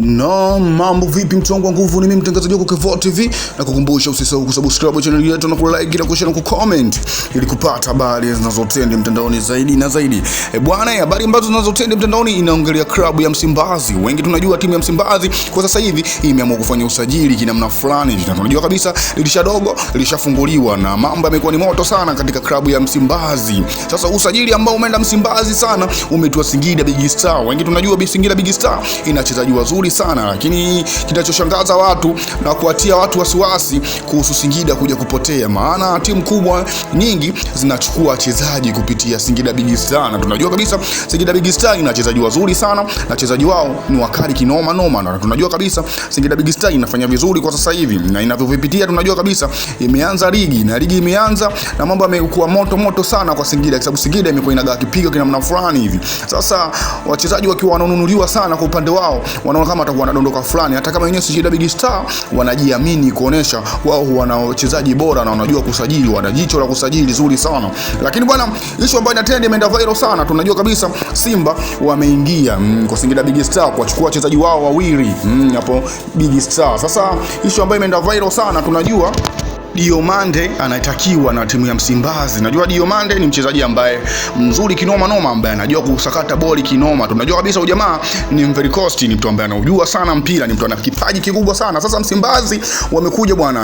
No, mambo vipi mtu wangu wa nguvu, ni mimi mtangazaji wako Kevo TV, na kukumbusha usisahau kusubscribe channel yetu na kulike na kushare na kucomment ili kupata habari zinazotrend mtandaoni zaidi na zaidi. Bwana, habari ambazo zinazotrend mtandaoni inaongelea klabu ya Msimbazi. Wengi tunajua timu ya Msimbazi kwa sasa hivi imeamua kufanya usajili kinamna fulani. Tunajua kabisa dirisha dogo lishafunguliwa na mambo yamekuwa ni moto sana katika klabu ya Msimbazi. Sasa usajili ambao umeenda Msimbazi sana umetua Singida Big Star. Wengi tunajua Singida Big Star ina wachezaji wazuri sana, lakini kinachoshangaza watu na kuatia watu wasiwasi kuhusu Singida kuja kupotea, maana timu kubwa nyingi zinachukua wachezaji kupitia Singida Big Star, na tunajua kabisa Singida Big Star ina wachezaji wazuri sana na wachezaji wao ni wakali kinoma noma, na tunajua kabisa Singida Big Star inafanya vizuri kwa sasa hivi, na inavyovipitia tunajua kabisa imeanza ligi na ligi imeanza na mambo yamekuwa moto sana kwa Singida, kwa sababu Singida imekuwa inagaa kipigo kina namna fulani hivi. Sasa wachezaji wakiwa wananunuliwa sana kwa upande wao, wanaona kama atakuwa anadondoka fulani, hata kama wenyewe Singida Big Star wanajiamini kuonesha wao wana wachezaji bora na wanajua kusajili, wana jicho la kusajili zuri sana. Lakini bwana, issue ambayo inatrend imeenda viral sana. Tunajua kabisa Simba wameingia kwa Singida Big Star kuchukua wachezaji wao wawili hapo Big Star. Sasa issue ambayo imeenda viral sana, tunajua Diomande anatakiwa na timu ya Msimbazi. Najua Diomande ni mchezaji ambaye mzuri kinoma noma, ambaye anajua kusakata boli kinoma. Tunajua kabisa ujamaa ni Ivory Coast, ni mtu ambaye anajua sana mpira, ni mtu ana kipaji kikubwa sana. Sasa Msimbazi wamekuja bwana,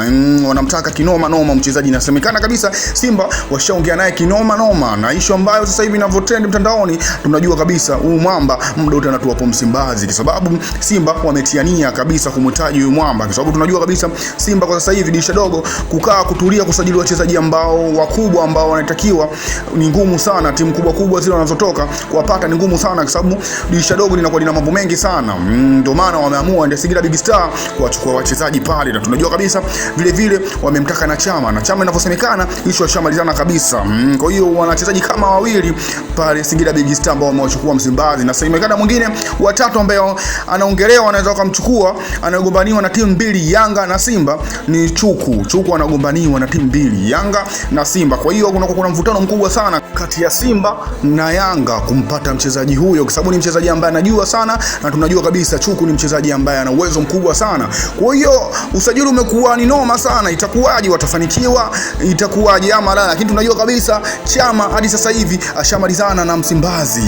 wanamtaka kinoma noma mchezaji. Inasemekana kabisa Simba washaongea naye kinoma noma, na issue ambayo sasa hivi inavyotrend mtandaoni, tunajua kabisa huyu mwamba muda wote anatoa hapo Msimbazi, kwa sababu Simba wametiania kabisa kumhitaji huyu mwamba, kwa sababu tunajua kabisa Simba kwa sasa hivi dirisha dogo kukaa kutulia kusajili wachezaji ambao wakubwa ambao wanatakiwa ni ngumu sana. Timu kubwa zile wanazotoka kuwapata ni ngumu sana, kwa sababu dirisha dogo linakuwa lina mambo mengi sana. Ndio maana wameamua ndio Singida Big Star kuwachukua wachezaji pale, na tunajua kabisa vile wamemtaka na Chama inavyosemekana hicho washamalizana kabisa. Kwa hiyo wana wachezaji kama wawili pale Singida Big Star ambao wamewachukua Msimbazi, na semekana mwingine watatu ambao anaongelewa anaweza kumchukua, anagombaniwa na timu mbili, Yanga na Simba, ni Chuku anagombaniwa na timu mbili, Yanga na Simba. Kwa hiyo kuna mvutano mkubwa sana kati ya Simba na Yanga kumpata mchezaji huyo, kwa sababu ni mchezaji ambaye anajua sana, na tunajua kabisa Chuku ni mchezaji ambaye ana uwezo mkubwa sana. Kwa hiyo usajili umekuwa ni noma sana. Itakuwaje, watafanikiwa, itakuwaje ama la? Lakini tunajua kabisa Chama hadi sasa hivi ashamalizana na Msimbazi.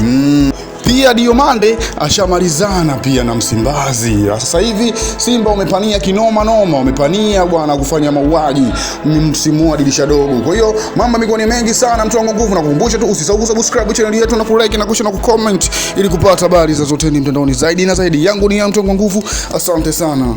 Pia Diomande ashamalizana pia na Msimbazi. Sasa hivi Simba umepania kinoma noma, umepania bwana kufanya mauaji msimu wa dirisha dogo. Kwa hiyo mambo yamekuwa ni mengi sana mtu wangu nguvu, na kukumbusha tu usisahau kusubscribe channel yetu na kulike na kushare na kucomment ili kupata habari za zote mtandaoni zaidi na zaidi. Yangu ni ya mtu wangu nguvu. Asante sana.